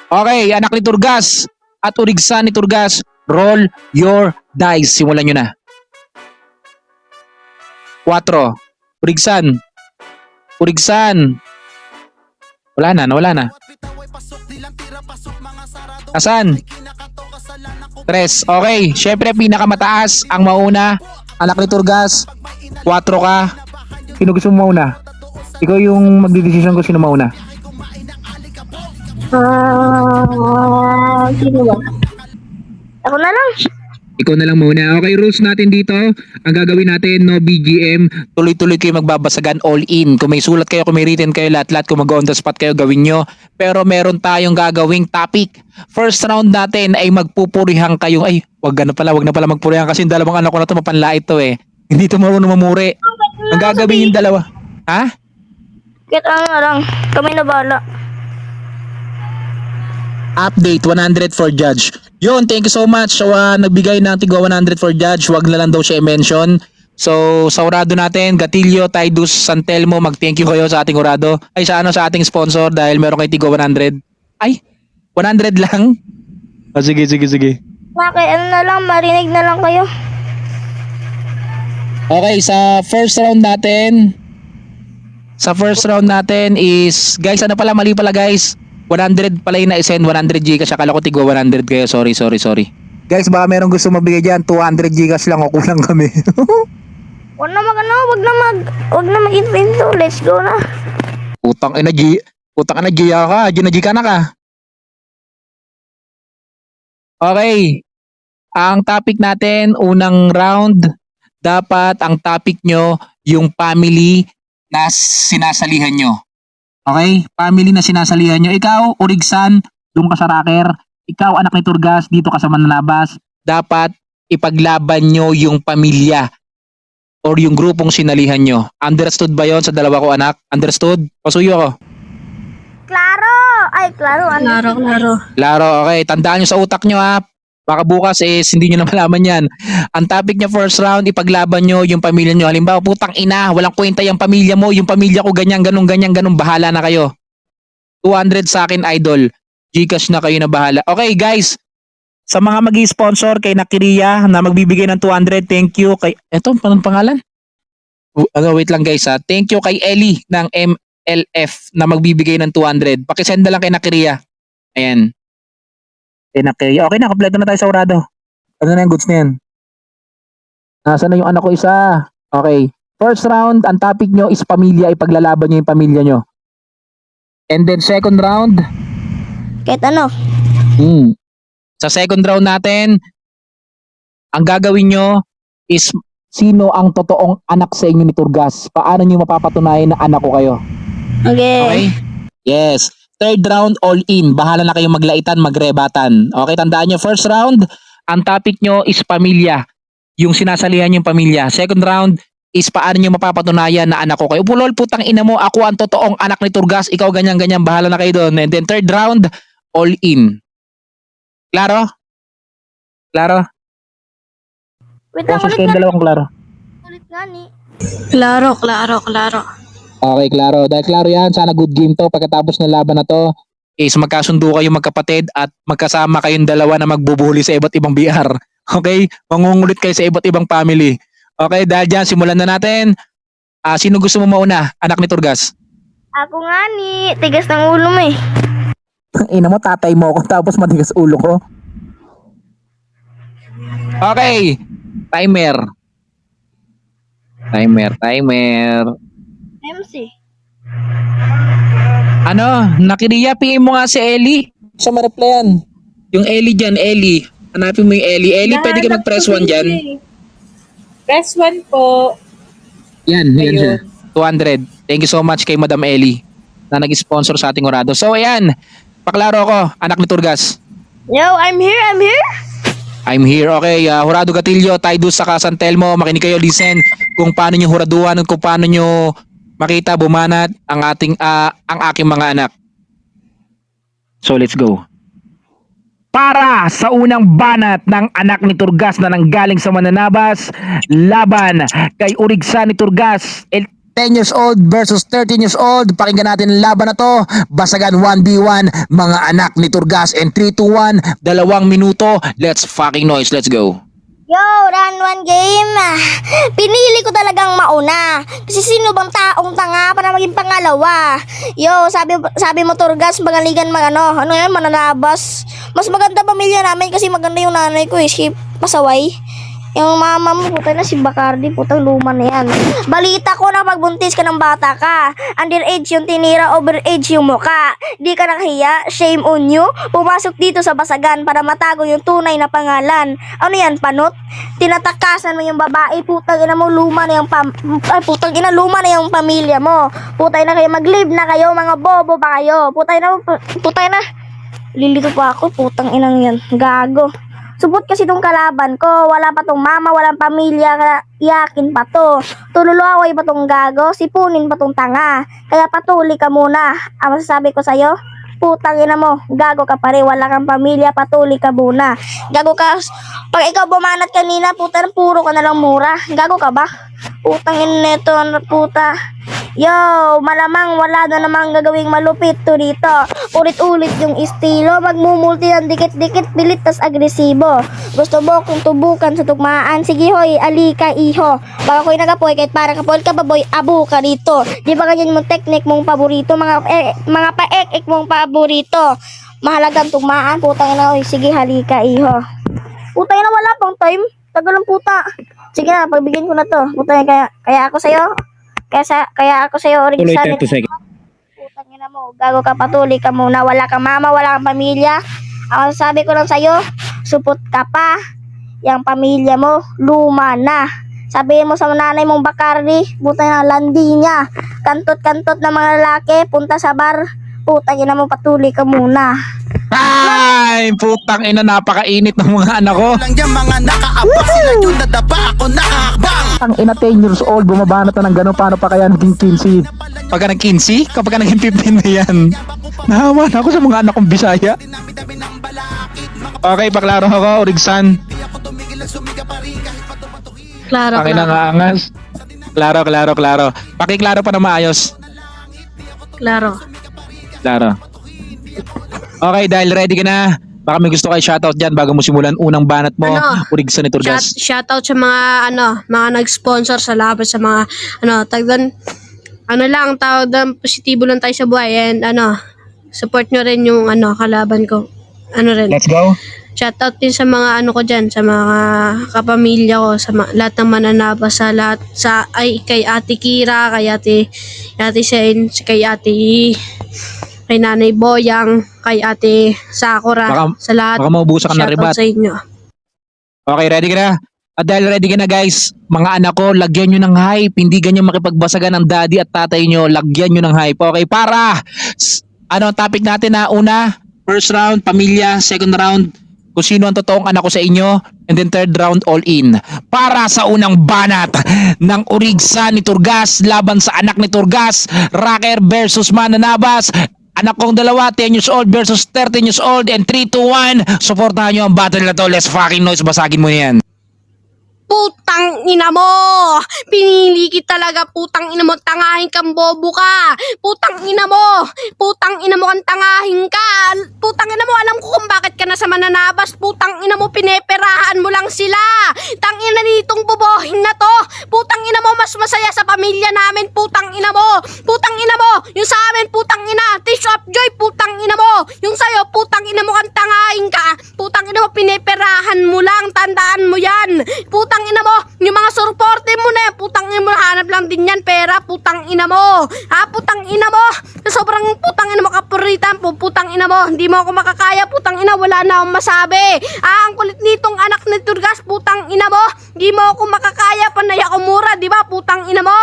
Okay, anak ni Turgas at urigsan ni Turgas, roll your dice. Simulan nyo na. 4. Urigsan. Urigsan. Wala na, nawala na. Asan? 3. Okay, syempre pinakamataas ang mauna. Anak ni Turgas, 4 ka. Sino gusto mo mauna? Ikaw yung magdidesisyon ko sino mauna. Sino ba? Ako na lang. Ikaw na lang muna. Okay, rules natin dito. Ang gagawin natin, no BGM. Tuloy-tuloy kayo magbabasagan all in. Kung may sulat kayo, kung may written kayo, lahat-lahat. Kung mag-on the spot kayo, gawin nyo. Pero meron tayong gagawing topic. First round natin ay magpupurihan kayong, ay, wag na pala magpurihan kasi yung dalawang anak ko na to mapanlait to eh. Hindi to marunong mamuri. Ang gagawin yung dalawa. Ha? Kahit ano na lang. Kami na bahala. Update 100 for judge. Yun, thank you so much. So, nagbigay ng tigwa 100 for judge. Wag na lang daw siya i-mention. So, sa urado natin, Gatillo, Tidus, Santelmo, mag-thank you kayo sa ating urado. Ay, sa ating sponsor dahil meron kayo tigwa 100. Ay, 100 lang? Oh, sige. Bakit ano na lang, marinig na lang kayo. Okay, sa first round natin is, guys, ano pala, mali pala guys. 100 pala yung na-send, 100 Gcash. Akala ko tigwa 100 kayo. Sorry. Guys, baka merong gusto magbigay dyan. 200 Gcash lang o kulang kami. Wag na mag-invento. Let's go na. Putang ina, Gia ka. Gina na ka. Okay. Ang topic natin, unang round, dapat ang topic nyo, yung family na sinasalihan nyo. Okay? Family na sinasalihan nyo. Ikaw, Urigsan, doon ka sa Rocker. Ikaw, anak ni Turgas, dito ka sa Mananabas. Dapat ipaglaban nyo yung pamilya or yung grupong sinalihan nyo. Understood ba yon sa dalawa ko anak? Understood? Pasuyo ko. Klaro! Ay, klaro. Klaro, okay. Tandaan nyo sa utak nyo ha. Baka bukas hindi nyo na malaman yan. Ang topic niya first round, ipaglaban nyo yung pamilya nyo. Halimbawa, putang ina, walang kwenta yung pamilya mo, yung pamilya ko ganyan, ganun, bahala na kayo. 200 sa akin, idol. Gcash na kayo na bahala. Okay, guys. Sa mga mag-sponsor kay Nakiriya na magbibigay ng 200, thank you kay... Eto, anong pangalan? Wait lang guys ha. Thank you kay Ellie ng MLF na magbibigay ng 200. Pakisend na lang kay Nakiriya. Ayan. Okay na, kompleto na tayo sa urado. Ano na yung goods na yan? Nasaan na yung anak ko isa? Okay. First round, ang topic nyo is pamilya. Ipaglalaban nyo yung pamilya nyo. And then second round. Kahit ano. Sa second round natin, ang gagawin nyo is sino ang totoong anak sa inyo ni Turgas. Paano nyo mapapatunayan na anak ko kayo? Okay. Yes. Third round, all in. Bahala na kayong maglaitan, magrebatan. Okay, tandaan nyo, first round, ang topic nyo is pamilya. Yung sinasalihan yung pamilya. Second round is paano nyo mapapatunayan na anak ko kayo. Pulol, putang ina mo, ako ang totoong anak ni Turgas. Ikaw ganyan, bahala na kayo doon. And then third round, all in. Klaro? Wait lang, Boses kayong dalawang klaro. ulit nga ni. Klaro. Okay, klaro. Dahil klaro yan, sana good game to. Pagkatapos ng laban na to, is magkasundo kayo magkapatid at magkasama kayong dalawa na magbubuhuli sa iba't ibang BR. Okay? Mangungulit kayo sa iba't ibang family. Okay, dahil dyan, simulan na natin. Sino gusto mo mauna? Anak ni Turgas? Ako nga ni. Tigas ng ulo mo eh. Ina mo, tatay mo ako tapos matigas ulo ko. Okay. Timer. MC. Ano? Nakiriya, PM mo nga si Ellie. Sa ma-replyan. Yung Ellie dyan, Ellie. Hanapin mo yung Ellie. Ellie, pwede ka mag-press 1 dyan. Press 1 po. Yan siya. 200. Thank you so much kay Madam Ellie na nag-sponsor sa ating orado. So, ayan. Paklaro ko, anak ni Turgas. Yo, I'm here. I'm here. Okay, Hurado Gatillo, Tidus, saka Santelmo. Makinig kayo, listen kung paano nyo huraduan at kung paano nyo makita, bumanat ang aking mga anak. So, let's go. Para sa unang banat ng anak ni Turgas na nanggaling sa Mananabas, laban kay Urigsan ni Turgas. 10 years old versus 13 years old. Pakinggan natin ang laban na to. Basagan 1v1, mga anak ni Turgas. And 3, 2, 1, 2 minuto. Let's fucking noise. Let's go. Yo, run one game. Pinili ko talagang mauna. Kasi sino bang taong tanga para maging pangalawa? Yo, sabi mo Turgas, magaligan ano yan, mananabas. Mas maganda pamilya namin kasi maganda yung nanay ko si Pasaway. Yung mama mo, puta na si Bacardi, putang luma na yan. Balita ko na pagbuntis ka ng bata ka. Underage yung tinira, overage yung muka. Di ka nakahiya, shame on you. Pumasok dito sa basagan para matago yung tunay na pangalan. Ano yan, panot? Tinatakasan mo yung babae, putang ina mo, luma na yung luma na yung pamilya mo. Putay na kayo, mag-live na kayo, mga bobo pa kayo. Putay na. Lilito pa ako, putang inang yan. Gago. Subot kasi tong kalaban ko, wala pa tong mama, walang pamilya, yakin pa to. Tululuaway pa tong gago, sipunin pa tong tanga. Kaya patuli ka muna. Ang masasabi ko sa'yo, putang ina mo, gago ka pa rin, wala kang pamilya, patuli ka muna. Gago ka, pag ikaw bumanat kanina, putang puro ka na lang mura. Gago ka ba? Putang ina neto, puta. Yo, malamang wala na namang gagawing malupit to dito. Ulit-ulit yung estilo, magmumulti ng dikit-dikit, pilit tas agresibo. Gusto mo kung tubukan sa tugmaan, sige hoy, alika iho. Baka ko'y nagapoy, kahit parang kapoy ka baboy, abo ka dito. Di ba ganyan mong technique mong paborito, mga paek-ek mong paborito. Mahalagang tugmaan, putang ina, hoy, sige halika iho. Putang ina, wala pang time. Tagal ng puta. Sige na, pagbigyan ko na to. Putang ina, kaya ako sa'yo. Kaya ako sa'yo, Origsan. Putang ina mo, gago ka, patuli ka muna. Wala kang mama, wala kang pamilya. Ang sabi ko lang sa'yo, supot ka pa. Yang pamilya mo, luma na. Sabihin mo sa nanay mong Bacardi, putang ina, landi niya. Kantot-kantot na mga lalaki, punta sa bar. Putang ina mo, patuli ka muna. Ay, putang ina, napakainit ng mga anak ko. Lang yung mga nakaabang sila yung nadapa ako nakahakbang. Ang ina, 10 years old, bumabanat na ng gano'n, paano pa kaya naging 15? Pagka naging 15? Kapag naging 15 na yan. Nahawa na ako sa mga anak kong Bisaya. Okay, paklaro ako, Origsan. Klaro, Akin na nga angas. Klaro. Pakiklaro pa na maayos. Klaro. Klaro. Okay, dahil ready ka na, baka may gusto kayo shoutout dyan bago mo simulan unang banat mo, Origsan ni Turgas. Shoutout sa mga nag-sponsor sa laban, sa mga tawag doon, positibo lang tayo sa buhay, and support nyo rin yung kalaban ko. Let's go. Shoutout din sa mga ko dyan, sa mga kapamilya ko, sa lahat ng mananaba, kay Ate Kira, kay Ate Sen, kay Nanay Boyang, kay Ate Sakura, sa lahat. Baka maubusan ka na Shoutout ribat. sa inyo. Okay, ready ka na? At dahil ready ka na guys, mga anak ko, lagyan nyo ng hype. Hindi ganyan makipagbasagan ng daddy at tatay nyo. Lagyan nyo ng hype. Okay, para! Ano ang topic natin na una? First round, pamilya. Second round, kung sino ang totoong anak ko sa inyo. And then third round, all in. Para sa unang banat ng Origsan ni Turgas laban sa anak ni Turgas, Rocker versus Mananabas. Anak kong dalawa, 10 years old versus 13 years old, and 3, 2, 1. Supportahan nyo ang battle na to. Let's fucking noise. Basagin mo yan. Putang ina mo! Pinili kita talaga, putang ina mo, tangahin kang bobo ka! Putang ina mo! Putang ina mo kang tangahin ka! Putang ina mo, alam ko kung bakit ka nasa mananabas, putang ina mo, pineperahan mo lang sila! Tang ina nitong bobohin na to! Putang ina mo, mas masaya sa pamilya namin, putang ina mo! Putang ina mo! Yung sa amin, putang ina! Tissue of joy, putang ina mo! Yung sa'yo, putang ina mo kang tangahin ka! Putang ina mo, pineperahan mo lang, tandaan mo yan! Putang ina mo, yung mga suporte mo na yan, putang ina mo, hanap lang din yan, pera, putang ina mo, ha, putang ina mo, sobrang putang ina mo kapuritan po, putang ina mo, hindi mo ako makakaya, putang ina, wala na akong masabi, ang kulit nitong anak ni Turgas, putang ina mo, hindi mo ako makakaya, panay ako mura, di ba, putang ina mo.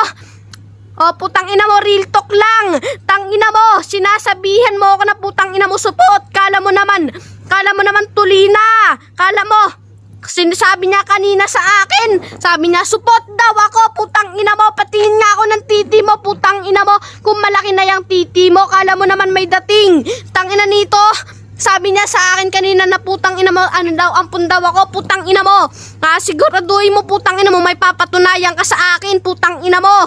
Oh, putang ina mo, real talk lang. Tang ina mo, sinasabihan mo ako na putang ina mo support. Kala mo naman tulina. Kala mo, sinasabi niya kanina sa akin, sabi niya support daw ako, putang ina mo, patingin nga ako ng titi mo, putang ina mo, kung malaki na yung titi mo, kala mo naman may dating. Tang ina nito, sabi niya sa akin kanina na putang ina mo, ampun daw ako, putang ina mo. Siguraduhin mo, putang ina mo, may papatunayan ka sa akin, putang ina mo.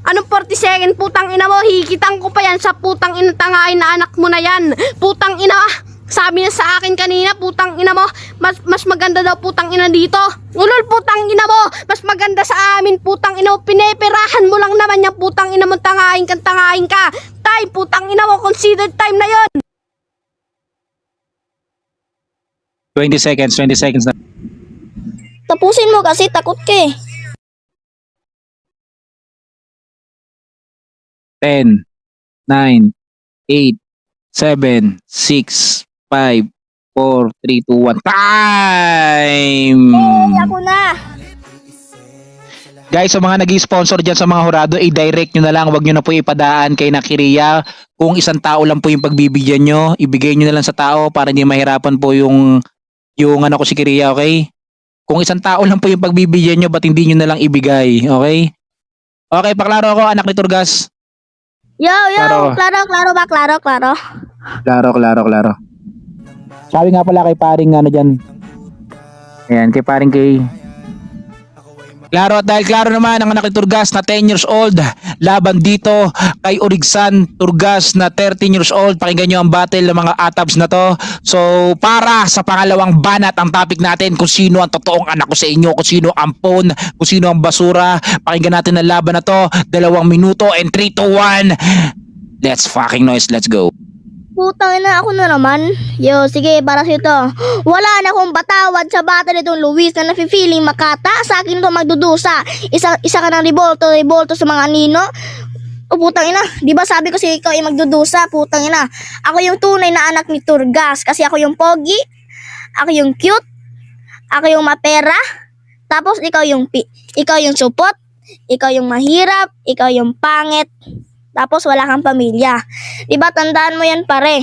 Anong 40 second? Putang ina mo, hikitang ko pa yan sa putang ina tangain na anak mo na yan. Putang ina, sabi niya sa akin kanina, putang ina mo, mas maganda daw putang ina dito. Ulol, putang ina mo, mas maganda sa amin, putang ina mo, pineperahan mo lang naman yung putang ina mo, tangain ka. Time, putang ina mo, considered time na yon. 20 seconds na. Tapusin mo kasi takot ka eh. 10, 9, 8, 7, 6, 5, 4, 3, 2, 1. Time! Ako na. Guys, sa mga nag-sponsor dyan sa mga hurado, i-direct nyo na lang. Huwag nyo na po ipadaan kay Nakiriya. Kung isang tao lang po yung pagbibigyan nyo, ibigay nyo na lang sa tao para hindi mahirapan po yung anak ko si Kiriya, okay? Kung isang tao lang po yung pagbibigyan nyo, ba't hindi nyo na lang ibigay, okay? Okay, paklaro ako, anak ni Turgas. Yo, Klaro. klaro ba? Klaro. Klaro. Sabi nga pala kay paring ano dyan. Ayan, kay paring kay... Klaro, at dahil klaro naman ang anak ni Turgas na 10 years old, laban dito kay Origsan Turgas na 13 years old. Pakinggan nyo ang battle ng mga atabs na to. So, para sa pangalawang banat, ang topic natin kung sino ang totoong anak ko sa inyo, kung sino ang ampon, kung sino ang basura. Pakinggan natin ang laban na to. 2 minuto and 3, 2, 1. Let's fucking noise, let's go. Putang ina, ako na naman. Yo, sige, para sa ito. Wala na akong batawad sa bata nitong Luis na nafe-feeling makata. Sa akin ito magdudusa. Isa ka ng revolto sa mga nino. O putang ina, di ba sabi ko si ikaw ay magdudusa, putang ina. Ako yung tunay na anak ni Turgas kasi ako yung pogi, ako yung cute, ako yung mapera, tapos ikaw yung supot, ikaw yung mahirap, ikaw yung pangit. Tapos wala kang pamilya. Diba tandaan mo yan pare?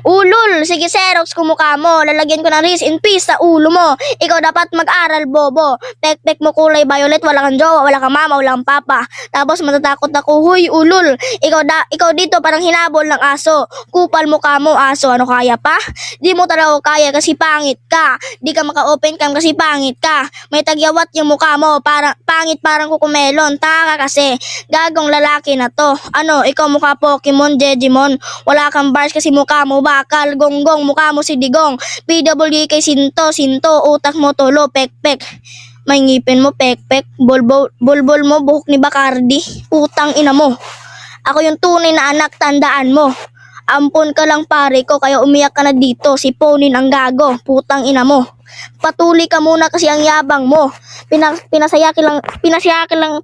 Ulul, sige Xerox kumukha mo. Lalagyan ko ng rest in peace sa ulo mo. Ikaw dapat mag-aral bobo. Pek-pek mo kulay violet, wala kang jowa, wala kang mama, wala kang papa. Tapos matatakot ako, huy ulul. Ikaw dito parang hinabol ng aso. Kupal mukha mo aso, ano kaya pa? Di mo talaga kaya kasi pangit ka. Di ka maka-open cam kasi pangit ka. May tagyawat yung mukha mo, pangit parang kukumelon. Taka kasi, gagong lalaki na to. Ano, ikaw mukha Pokemon, Digimon. Wala kang bars kasi mukha mo bakal. Gonggong, mukha mo si Digong. PWK Sinto, utak mo tulo, pek-pek. May ngipin mo, pek-pek. Bulbol mo, buhok ni Bacardi. Putang ina mo. Ako yung tunay na anak, tandaan mo. Ampon ka lang pare ko, kaya umiyak ka na dito. Si Ponin ang gago, putang ina mo. Patuli ka muna kasi ang yabang mo. Pinasayaki lang,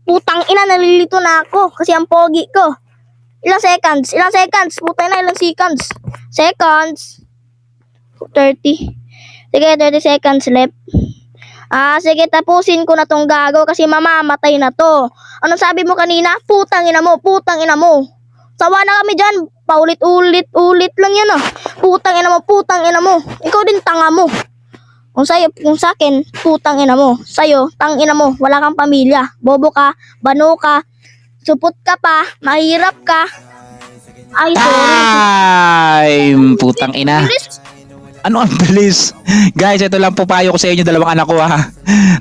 putang ina, nalilito na ako kasi ang pogi ko. Ilang seconds, putang ina, ilang seconds. 30. Sige, 30 seconds left. Sige, tapusin ko na tong gago kasi mamamatay na to. Anong sabi mo kanina? Putang ina mo. Sawa na kami dyan. Paulit-ulit lang yan Putang ina mo. Ikaw din tanga mo. Kung sa akin, putang ina mo. Sa'yo, tang ina mo. Wala kang pamilya. Bobo ka, bano ka, supot ka pa, mahirap ka. Ay, sorry. Time! Putang ina. Ano ang bilis? Guys, ito lang po payo ko sa inyo, dalawang anak ko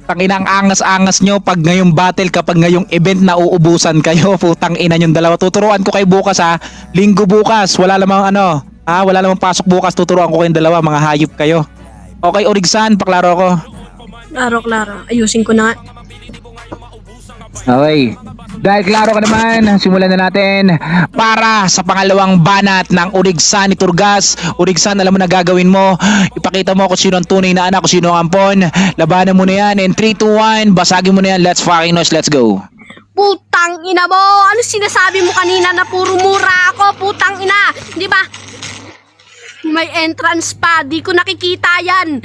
Tangina, ang angas-angas nyo pag ngayong battle, kapag ngayong event na uubusan kayo. Putang ina yung dalawa. Tuturuan ko kayo bukas Linggo bukas. Wala namang wala namang pasok bukas. Tuturuan ko kayong dalawa, mga hayop kayo. Okay, Origsan, paklaro ko. Klaro. Ayusin ko na nga. Okay. Dahil klaro ka naman, simulan na natin para sa pangalawang banat ng Origsan ni Turgas. Origsan, alam mo na gagawin mo. Ipakita mo kung sino ang tunay na anak, kung sino ang ampon. Labanan mo na yan. In 3, 2, 1, basagin mo na yan. Let's fucking noise, let's go. Putang ina mo! Ano sinasabi mo kanina na puro mura ako? Putang ina! Di ba? May entrance pa, di ko nakikita yan.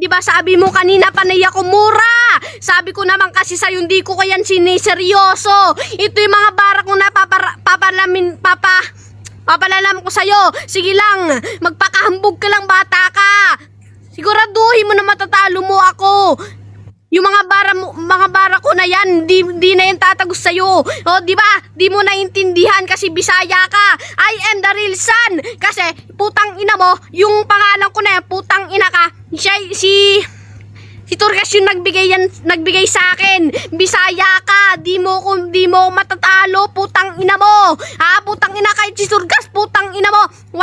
Di ba sabi mo kanina panay ako mura? Sabi ko naman kasi sa'yo hindi ko kayan siniseryoso. Ito yung mga barak ko na papalalam ko sa'yo. Sige lang, magpakahambog ka lang bata ka. Siguraduhin mo na matatalo mo ako. Yung mga bara ko na yan, di na yan tatagos sa'yo. O, di ba? Di mo naintindihan kasi Bisaya ka. I am the real son. Kasi, putang ina mo, yung pangalan ko na yan, putang ina ka. Si Turgas yung nagbigay sa akin. Bisaya ka, di mo ko matatalo, putang ina mo. Ha, putang ina kahit si Turgas, putang ina mo. 1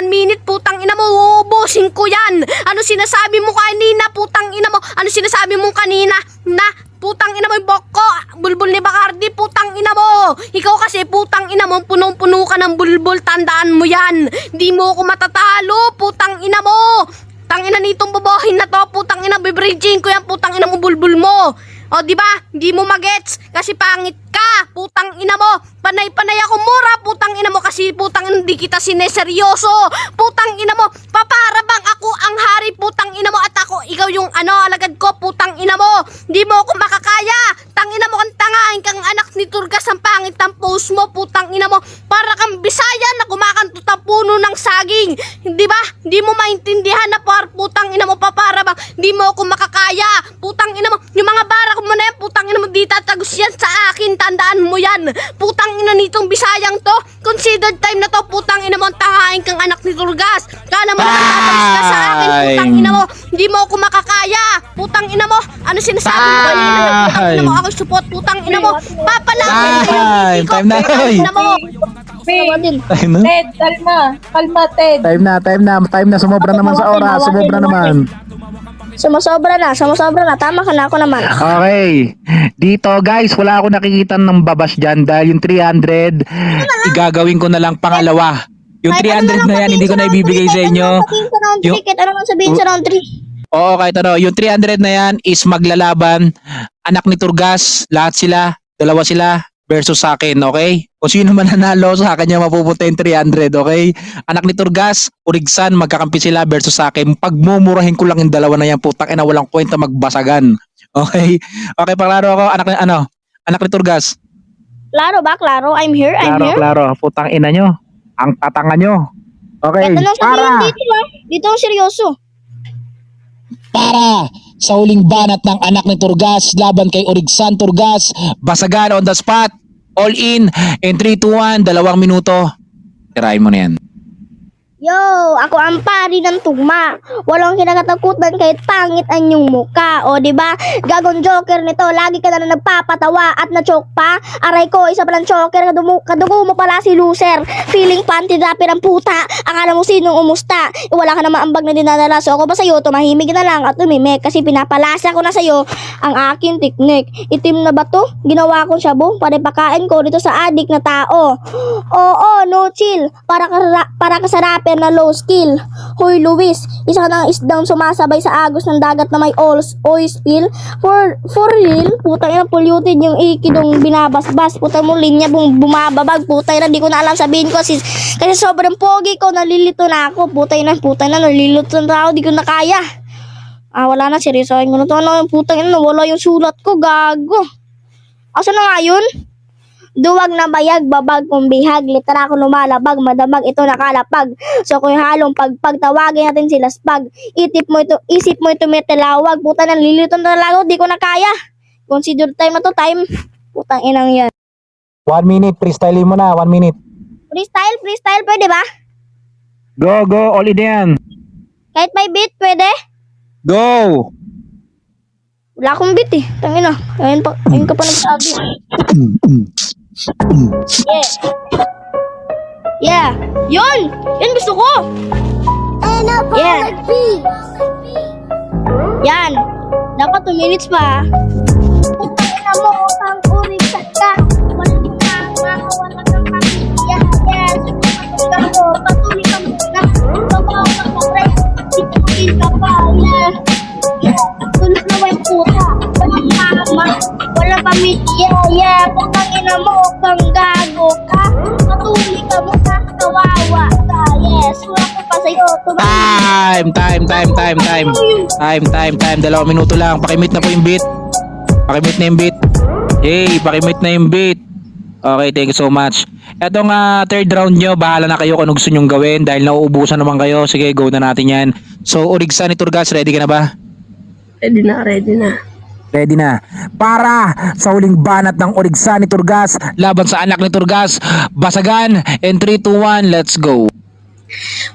minute, putang ina mo, uubusin ko yan. Ano sinasabi mo kanina, putang ina mo? Ano sinasabi mo kanina? Na, putang ina mo yung boko, bulbul ni Bacardi, putang ina mo. Ikaw kasi, putang ina mo, punong-puno ka ng bulbul, tandaan mo yan. Di mo ko matatalo, putang ina mo. Tangina nitong babahin na to, putang ina, bibridging ko yan, putang ina mo, bulbul mo. O, di ba? Di mo magets kasi pangit ka, putang ina mo. Panay-panay ako mura, putang ina mo, kasi putang ina di kita sineseryoso. Putang ina mo, paparabang ako ang hari, putang ina mo, at ako, ikaw yung alagad ko, putang ina mo. Di mo ako makakaya. Tangina mo kang tangahin kang anak ni Turgas, ang pangit ng post mo, putang ina mo. Para kang Bisaya na kumakantot ang puno ng saging. Di ba? Di mo maintindihan na putang ina mo, paparabang. Di mo ako makakaya. Putang ina mo, yung mga barak mo na yan, putang ina mo, di tatagos yan sa akin, tandaan mo yan. Putang ina nitong Bisayang to, considered time na to, putang ina mo, ang tangahin kang anak ni Turgas. Kala mo nakatagos ka sa akin, putang ina mo, di mo ako makakaya. Putang ina mo, ano sinasabi mo kanina, putang ina mo, ako support, putang ina mo, papalapin ko yung hindi ko, Time na, putang ina mo. Time na? Ted, kalma. Kalma, Ted. Time na, sumobra naman sa oras, sumobra naman. Sumusobra na. Tama ka na, ako naman. Okay. Dito guys, wala ako nakikita ng babas dyan dahil yung 300, igagawin ko na lang pangalawa. Yung 300 na yan, hindi ko na ibibigay sa inyo. Yung- Kahit ano man sabihin sa round 3. Oo, kahit ano. Yung 300 na yan is maglalaban. Anak ni Turgas, lahat sila, dalawa sila versus sa akin, okay? Kung sino man nanalo sa akin yung mapupunta yung 300, okay? Anak ni Turgas, Urigsan, magkakampi sila versus sa akin. Pagmumurahin ko lang yung dalawa na yan, putang ina, walang kwenta magbasagan. Okay? Okay, paklaro ako, anak ni Turgas. Klaro ba? Klaro. I'm here. Klaro, putang ina nyo. Ang tatanga nyo. Okay, Kahit anong sabihin dito ba? Dito ang seryoso. para sa huling banat ng anak ni Turgas laban kay Urigsan Turgas, basagan on the spot, all in 3, 2, 1, 2 minuto. Tirahin mo na yan. Yo, ako ang pari ng tugma. Walang kinakatakutan kahit pangit ang iyong muka. O, di ba? Gagong joker nito. Lagi ka na nagpapatawa at na-choke pa. Aray ko, isa palang choker. Kadugo mo pala si loser. Feeling panty dapper ang puta. Akala mo sinong umusta. Wala ka naman ambag na dinadala. So ako pa sa'yo, tumahimig na lang at umimik. Kasi pinapalasa ko na sa'yo ang aking teknik. Itim na ba to? Ginawa ko shabu. Pakain ko dito sa adik na tao. Oo, no chill. Para ka sa rapper na low skill. Hoy Luis, isa ka ng isdang sumasabay sa agos ng dagat na may oil spill. For real, putang ina, polluted yung ikidong binabasbas. Putang mo linya bumababag. Putang ina, di ko na alam sabihin ko kasi sobrang pogi ko, nalilito na ako. Putang ina, nalilito na ako, di ko na kaya. Wala na, seryosohin ko na to. Putang ina, wala yung sulat ko, gago. Asa na nga yun? Duwag na bayag, babag kong bihag, litera ko lumalabag, madamag ito nakalapag. So kung halong pagtawagin natin sila spag, isip mo ito may talawag, puta nang lilito na talaga, di ko na kaya. Consider time na to, time. Putang inang yan. 1 minute, freestyle mo na, 1 minute. Freestyle, pwede ba? Go, all in yan. Kahit may beat, pwede? Go! Wala akong beat eh, tangina. Ayun ka pa nagsabi. Yeah. Yun gusto ko. Yeah. Yan. Dapat 2 minutes pa. Putang ina mo, utang uring sa ka. Walang wala kang pamilya. Yes. Patuloy ka muna. Babaw ka pa, pre. Ituloy ka pa. Yeah. Tulog na may puta. Walang mama. Walang pamilya. Yeah. Putang ina mo, kang gago ka. Patuloy ka muna. Kawawa ka. Yes. Wala ko pa sa'yo. Time. 2 minuto lang. Pakimit na po yung beat. Hey, pakimit na yung beat. Okay, thank you so much. Etong third round nyo, bahala na kayo kung ano gusto nyong gawin dahil nauubusan naman kayo. Sige, go na natin yan. So, Urigsan ni Turgas, ready ka na ba? Ready na. Para sa huling banat ng Urigsan ni Turgas laban sa anak ni Turgas, basagan. 3, 2, 1, let's go.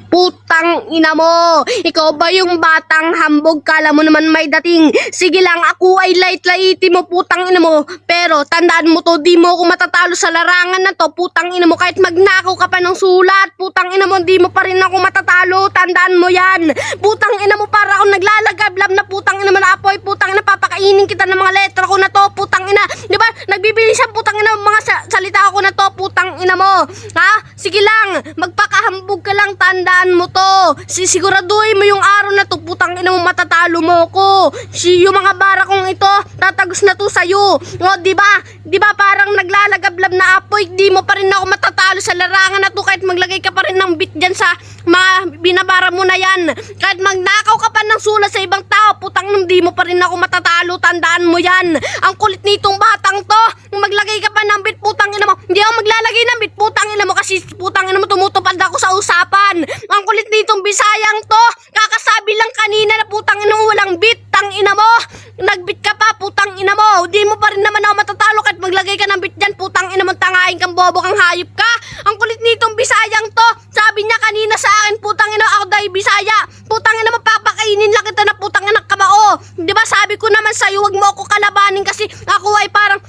Putang ina mo! Ikaw ba yung batang hambog? Kala mo naman may dating. Sige lang, ako ay light-lighti mo, putang ina mo. Pero tandaan mo to, di mo ako matatalo sa larangan na to, putang ina mo. Kahit magnakaw ka pa ng sulat, putang ina mo, di mo pa rin ako matatalo. Tandaan mo yan. Putang ina mo, para akong naglalagablab na putang ina mo na apoy. Putang ina, papakainin kita ng mga letra ko na to, putang ina. Di ba? Nagbibilisan putang ina mga salita ko na to, putang ina mo. Ha? Sige lang, magpakahambog ka lang, tandaan mo to. Sisiguraduhin mo yung araw na to, putang ina mo, matatalo mo ko. Yung mga bara kong ito, tatagos na to sa'yo. O, di ba? Di ba parang naglalagablab na apoy, di mo pa rin ako matatalo sa larangan na to kahit maglagay ka pa rin ng bit dyan sa mga binabara mo na yan. Kahit magnakaw ka pa ng sulat sa ibang tao, putang ina, di mo pa rin ako matatalo, tandaan mo yan. Ang kulit nitong batang to, maglagay ka pa ng bit, putang ina mo. Hindi ako maglalagay ng bit, putang ina mo, kasi putang ina mo, tumutupad ako sa usapan. Ang kulit nitong bisayang to, kakasabi lang kanina na putang ina mo, walang bit, tang ina mo. Nagbit ka pa, putang ina mo. Di mo pa rin naman ako matatalo kahit maglagay ka ng bit dyan, putang ina mo, tangain kang bobo, kang hayop ka. Ang kulit nitong bisayang to, sabi niya kanina sa akin, putang ina, ako dahil bisaya. Putang ina mo, papakainin lang kita na putang ina kamao. Di ba sabi ko naman sa'yo, wag mo ako kalabanin kasi ako ay parang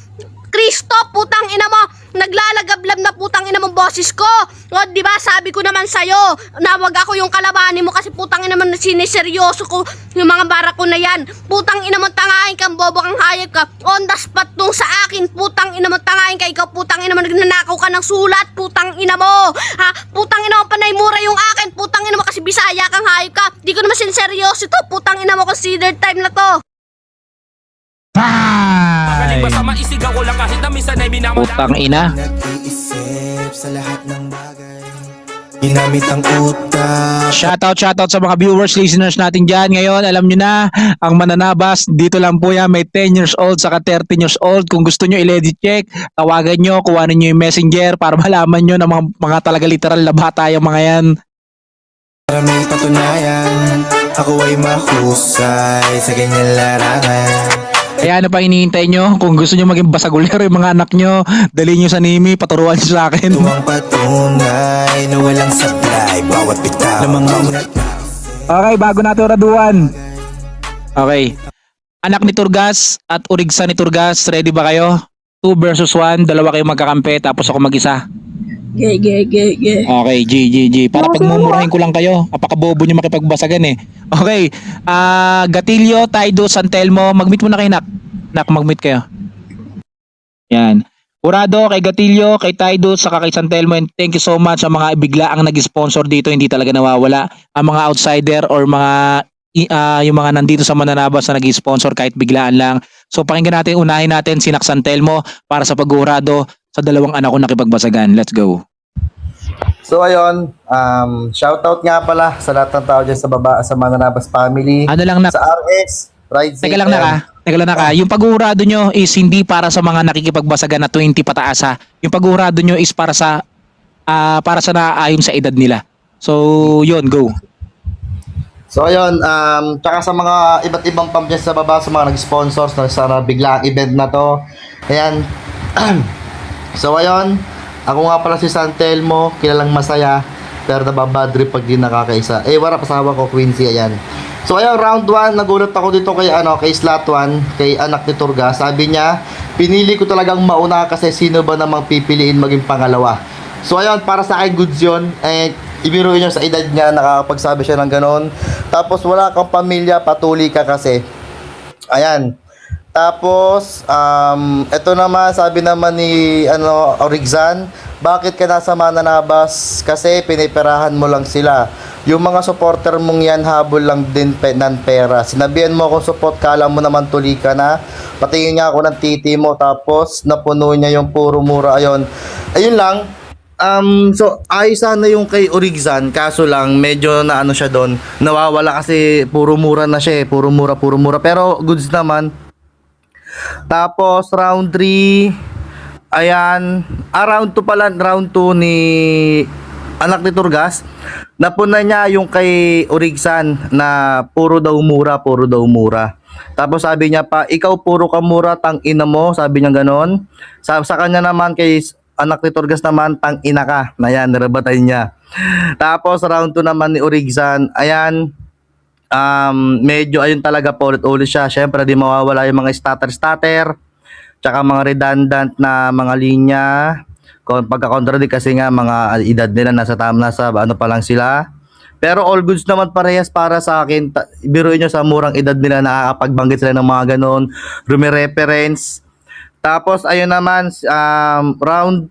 Kristo, putang ina mo, naglalagablab na putang ina mo boses ko. O, di ba sabi ko naman sa'yo, na wag ako yung kalabanin mo kasi putang ina mo siniseryoso ko yung mga bara ko na yan. Putang ina mo, tangahin kang bobo, kang hayop ka. On the spot nung sa akin, putang ina mo, tangahin ka, ikaw putang ina mo, nagnanakaw ka ng sulat, putang ina mo. Ha, putang ina mo, panay mura yung akin, putang ina mo, kasi bisaya kang hayop ka. Di ko naman sinseryoso to, putang ina mo, consider time na to. Ay, Basta maisigaw ko lang kahit na minsan ay minamala. putang ina. Nag-iisip sa lahat ng bagay. Ginamit ang utak. Shoutout sa mga viewers, listeners natin dyan. Ngayon, alam nyo na, ang mananabas, dito lang po yan, may 10 years old, saka 13 years old. Kung gusto nyo i-legit check, tawagan nyo, kuhanin nyo yung messenger para malaman nyo na mga talaga literal na bata yung mga yan. Para may patunayan, ako ay mahusay sa ganyan larangan. Kaya ano pa hinihintay nyo? Kung gusto nyo maging basagulero yung mga anak nyo, dali nyo sa Nimi, paturuan nyo sa akin. Ito ang patunay na walang sablay. Bawat bitaw ng mga unat. Okay, bago natin raduan. Okay. Anak ni Turgas at urigsa ni Turgas, ready ba kayo? 2 versus 1, dalawa kayo magkakampi, tapos ako mag-isa. Okay, G. Para pagmumurahin ko lang kayo. Apakabobo nyo makipagbasagan eh. Okay. Gatilio, Taido, Santelmo. Mag-meet muna kayo, Nak. Nak, mag-meet kayo. Yan. Purado kay Gatilio, kay Taido, saka kay Santelmo. And thank you so much sa mga biglaang nag-sponsor dito. Hindi talaga nawawala. Ang mga outsider or mga yung mga nandito sa Mananabas na nag-sponsor kahit biglaan lang. So pakinggan natin, unahin natin si Nak Santelmo para sa pag-urado sa dalawang anak ko nakipagbasagan. Let's go. So ayun, shoutout nga pala sa lahat ng tao dyan sa baba, sa Mananabas family, Ano lang, Nak? sa RS, Ride Safe. Teka lang, Nak, ah. Yung pag-uurado nyo is hindi para sa mga nakikipagbasagan na 20 pataas, ha. Yung pag-uurado nyo is para sa naaayon sa edad nila. So, yun, go. So ayun, tsaka sa mga iba't ibang pam dyan sa baba, sa mga nag-sponsors na sa biglaang event na to. Ayan. So ayun, ako nga pala si Santelmo, kilalang masaya, pero nababadrip pag di nakakaisa. Wala pasawa ko, Quincy, ayan. So ayun, round 1, nagulat ako dito kay slot 1, kay anak ni Turga. Sabi niya, pinili ko talagang mauna kasi sino ba namang pipiliin maging pangalawa. So ayun, para sa akin goods yun. Ibiruin nyo sa edad niya, nakakapagsabi siya ng ganon. Tapos wala kang pamilya, patuli ka kasi. Ayan. Tapos, ito naman, sabi naman ni Origzan, bakit ka nasa Mananabas? Kasi piniperahan mo lang sila. Yung mga supporter mong yan, habol lang din ng pera. Sinabihan mo akong support, kala mo naman tuli ka na. Patingin nga ako ng titi mo, tapos napuno niya yung puro mura. Ayun lang. So ayos sana yung kay Origzan, kaso lang medyo na ano siya doon, nawawala kasi puro mura na siya, puro mura, pero goods naman. Tapos round 3, ayan, round 2 pala, round 2 ni anak ni Turgas, napuna niya yung kay Origzan na puro daw mura. Tapos sabi niya pa, ikaw puro ka mura, tang ina mo, sabi niya ganon. Sa kanya naman kay anak ni Turgas naman, tang ina ka. Ayan, narabatay niya. Tapos round 2 naman ni Origzan. Ayan, medyo ayun talaga, paulit-ulit siya. Syempre, di mawawala yung mga stutter, tsaka mga redundant na mga linya. Pagka-contradict kasi nga mga edad nila nasa ano pa lang sila. Pero all goods naman parehas para sa akin. Biruin nyo sa murang edad nila, nakakapagbanggit sila ng mga ganon, rumireference. Tapos ayun naman, round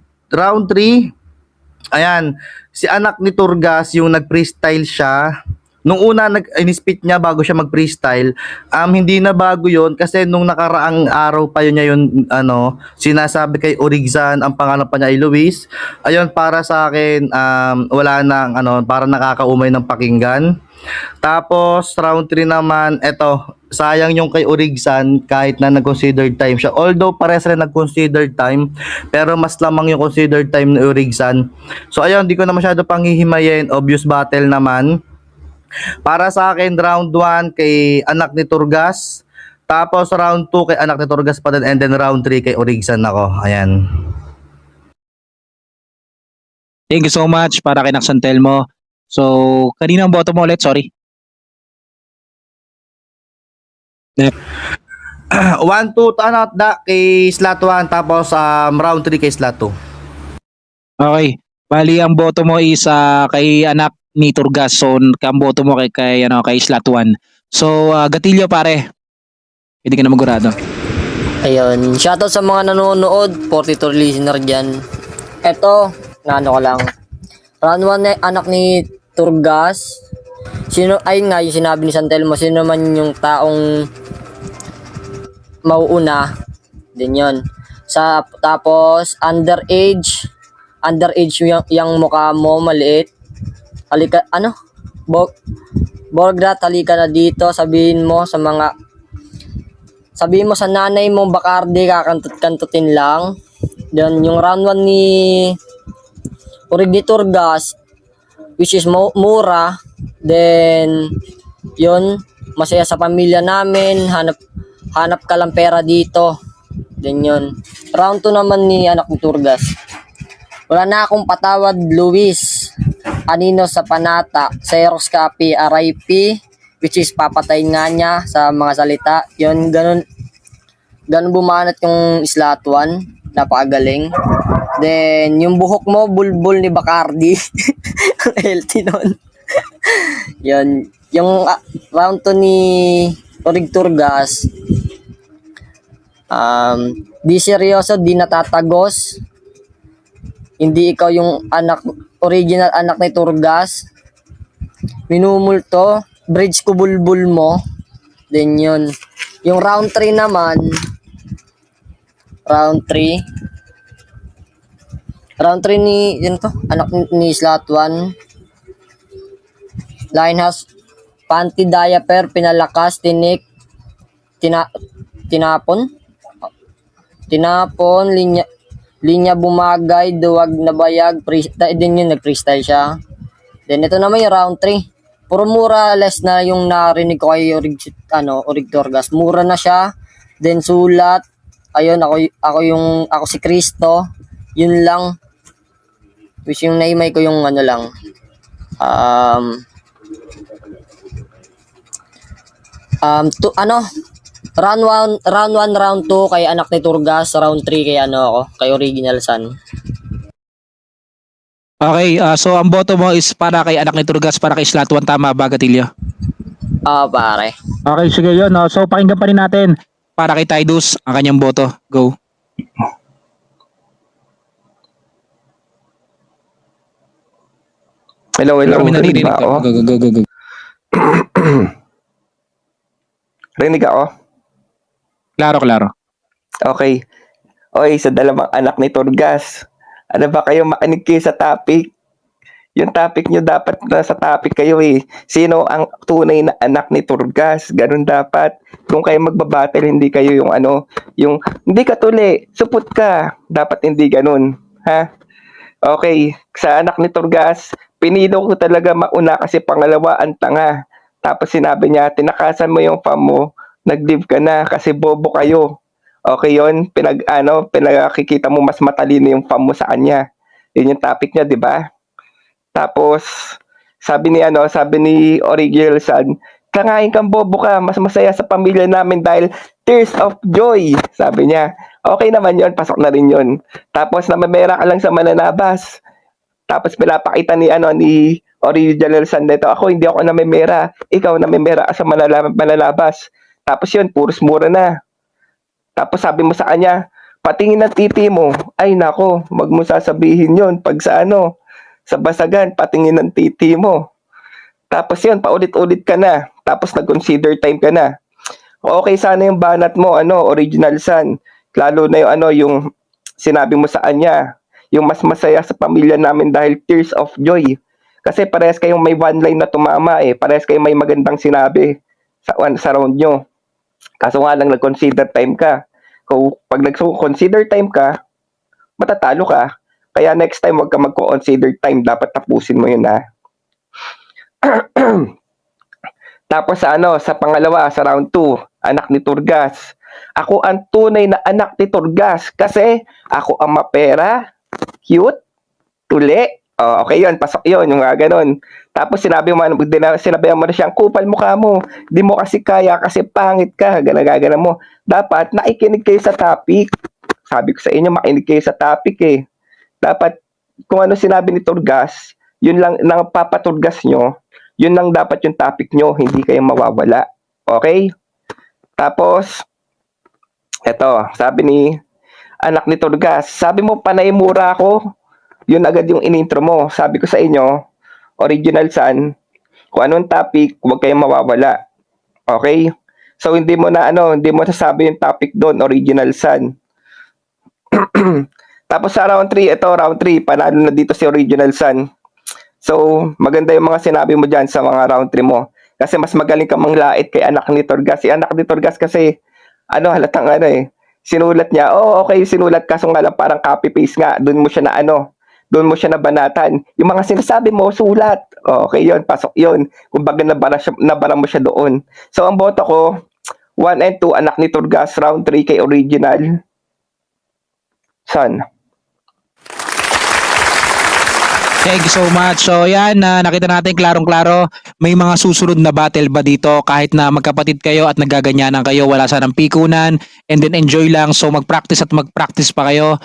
3. Ayan, si anak ni Turgas yung nag-freestyle siya. Nung una in-spit niya bago siya mag-freestyle, hindi na bago 'yon kasi nung nakaraang araw pa yun niya yun sinasabi kay Origzan, ang pangalan pa niya ay Luis. Ayun, para sa akin wala nang para nakakaumay ng pakinggan. Tapos round 3 naman, eto, sayang yung kay Origzan kahit na nag-considered time siya. Although pares rin nag-considered time, pero mas lamang yung considered time ni Origzan. So ayun, di ko na masyado panghihimayin, obvious battle naman. Para sa akin, round 1 kay anak ni Turgas. Tapos round 2 kay anak ni Turgas pa din. And then round 3 kay Origzan ako. Ayan. Thank you so much para kay Nak Santelmo. So, kanina ang boto mo ulit, sorry. 1, 2, kay slot 1. Tapos round 3 kay slot 2. Okay. Bali, ang boto mo is kay anak ni Turgas. So, ang boto mo kay slot 1. So, Gatillo pare. Hindi ka na magurado. Ayun, shoutout sa mga nanonood, 42 listener dyan. Eto, naano ko lang. Round 1 na anak ni Turgas. Ayun nga, yung sinabi ni Santelmo, sino man yung taong mauuna, din yun. Tapos, underage yung mukha mo, maliit. Halika, Borgrat, halika na dito, sabihin mo sa nanay mo, Bacardi, kakantut-kantutin lang. Then, yung round 1 ni Origi Turgas, which is mura. Then, yun, masaya sa pamilya namin, hanap ka lang pera dito. Then yun. Round 2 naman ni anak ni Turgas. Wala na akong patawad, Luis. Anino sa Panata, Xerox copy, RIP, which is papatay nga niya sa mga salita. Yun, ganun bumanat yung slot 1. Napakagaling. Then, yung buhok mo, bulbul ni Bacardi. Healthy nun. Yun. Yung round 2 ni Orig Turgas, di seryoso, di natatagos. Hindi ikaw yung original anak ni Turgas. Minumulto, bridge ko bulbul mo. Then yun. Yung round 3 naman, round 3 ni anak ni slot 1. Linehouse, panty diaper, pinalakas, tinapon, linya bumagay, duwag na bayag, din yun, nag-freestyle siya. Then ito naman yung round 3. Puro mura, less na yung narinig ko kay Orig Turgas. Mura na siya. Then sulat. Ayun, ako si Cristo. Yun lang. Which yung naimay ko yung lang. Round 1, round 2 kay anak ni Turgas, round 3 kay kay Original Sun. Okay, so ang boto mo is para kay anak ni Turgas, para kay slot 1, tama ba, Gatillo? Pare. Okay, sige yun. So, pakinggan pa rin natin para kay Tidus ang kanyang boto. Go. Hello. Kami naririnig Rinig ba ka. ako? Go. Rinig ako? Klaro. Okay. Oy, sa dalawang anak ni Turgas. Ano ba kayo, makinig kayo sa topic? Yung topic nyo dapat nasa topic kayo eh. Sino ang tunay na anak ni Turgas? Ganun dapat. Kung kayo magbabattle, hindi kayo yung yung hindi ka tuli, supot ka. Dapat hindi ganun. Ha? Okay. Sa anak ni Turgas, pinilo ko talaga mauna kasi pangalawa ang tanga. Tapos sinabi niya, tinakasan mo yung fam mo, nag-leave ka na kasi bobo kayo. Okay yon, pinagkikita mo mas matalino yung fam mo sa kanya. Yun yung topic niya, di ba? Tapos, sabi ni Original Son, tangahin kang bobo ka, mas masaya sa pamilya namin dahil tears of joy, sabi niya. Okay naman yon, pasok na rin yon. Tapos, namamera ka lang sa mananabas. Tapos, pinapakita ni Original Son dito, ako, hindi ako namamera. Ikaw namamera ka sa mananabas. Tapos yun, puros mura na. Tapos sabi mo sa kanya, patingin ng titi mo. Ay nako, wag mo sasabihin yun. Pag sa sa basagan, patingin ng titi mo. Tapos yun, paulit-ulit ka na. Tapos nag-consider time ka na. Okay sana yung banat mo, Original Son. Lalo na yung sinabi mo sa kanya. Yung mas masaya sa pamilya namin dahil tears of joy. Kasi parehas kayong may one line na tumama eh. Parehas kayong may magandang sinabi sa round nyo. Kaso nga lang nag-consider time ka. Pag nag-consider time ka, matatalo ka. Kaya next time wag ka mag-consider time. Dapat tapusin mo yun ha. Tapos sa pangalawa, sa round 2, anak ni Turgas. Ako ang tunay na anak ni Turgas kasi ako ang mapera, cute, tuli. Okay yun, pasok yun, yung ganon. Tapos sinabi mo na siyang kupal mukha mo. Di mo kasi kaya kasi pangit ka. Gana mo. Dapat naikinig kayo sa topic. Sabi ko sa inyo, makinig kayo sa topic eh. Dapat kung ano sinabi ni Turgas, yun lang nang papaturgas nyo, yun lang dapat yung topic nyo. Hindi kayo mawawala. Okay? Tapos, eto, sabi ni anak ni Turgas, sabi mo panay mura ako. Yun agad yung in-intro mo. Sabi ko sa inyo, Original Son, kung anong topic, huwag kayong mawawala. Okay? So, hindi mo sasabi yung topic doon, Original Son. Tapos sa round 3, round 3, panalo na dito si Original Son. So, maganda yung mga sinabi mo dyan sa mga round 3 mo. Kasi mas magaling ka manglait kay anak ni Turgas. Si anak ni Turgas kasi, halatang sinulat niya. Okay, sinulat kaso nga lang parang copy-paste nga. Doon mo siya na banatan. Yung mga sinasabi mo, sulat. Okay yun, pasok yun. Kumbaga nabara mo siya doon. So, ang boto ko, 1 and 2, anak ni Turgas, round 3 kay Original Son. Thank you so much. So yan, nakita natin klarong-klaro, may mga susunod na battle ba dito kahit na magkapatid kayo at nagaganyanan kayo, wala sanang pikunan, and then enjoy lang. So mag-practice pa kayo.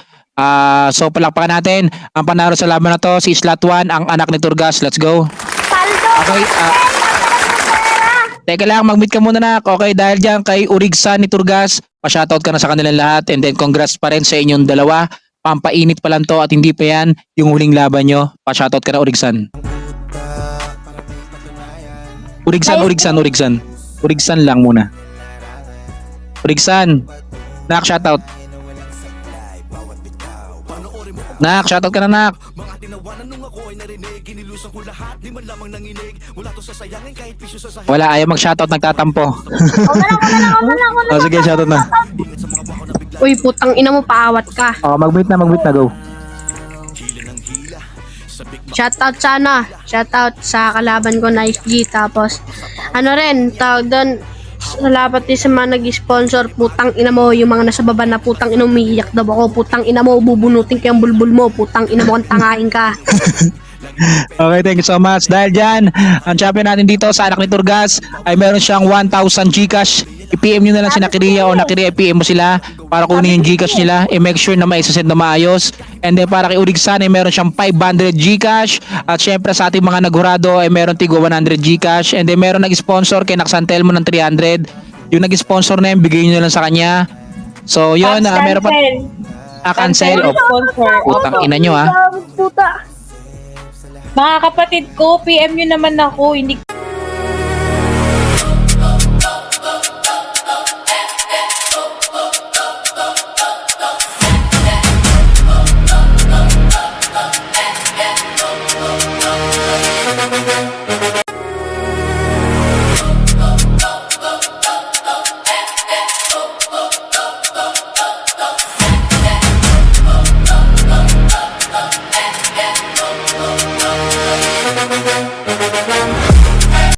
So palakpakan natin ang panalo sa laban na to, si Slot 1, ang anak ni Turgas. Let's go. Paldo! Okay, teka lang, mag-meet ka muna na. Okay, dahil dyan kay Urigsan ni Turgas, pa-shoutout ka na sa kanilang lahat, and then congrats pa rin sa inyong dalawa. Pampainit pa lang to at hindi pa yan yung huling laban nyo. Pa-shoutout ka na, Urigsan. Urigsan lang muna. Urigsan. Nak, shoutout. Nak, shoutout ka na, Nak. Wala, ayaw mag-shoutout, nagtatampo. Oh, sige, shoutout na. Uy, putang ina mo, paawat ka. Oh, mag-meet na, go. Shoutout shoutout sa kalaban ko, Nice G. Tapos, tawag doon, salamat din sa mga nag-sponsor. Putang ina mo, yung mga nasa baba na putang ina, umiiyak daw ako. Putang ina mo, bubunutin ko yung bulbul mo. Putang ina mo, kang tangain ka. Okay, thank you so much. Dahil dyan, ang champion natin dito sa anak ni Turgas ay meron siyang 1,000 Gcash. I-PM nyo na lang si Nakiria o Nakiria, i-PM mo sila para kunin yung Gcash nila. I-make sure na maisasend na maayos. And then para kay Urigsan ay meron siyang 500 Gcash. At syempre sa ating mga nagurado ay meron tigo 100 Gcash. And then meron nag-sponsor kay Naksantel mo ng 300. Yung nag-sponsor na yun, bigay nyo na lang sa kanya. So yun, meron pa... cancel. Putang ina nyo ha. Puta. Mga kapatid ko, PM nyo naman ako. Hindi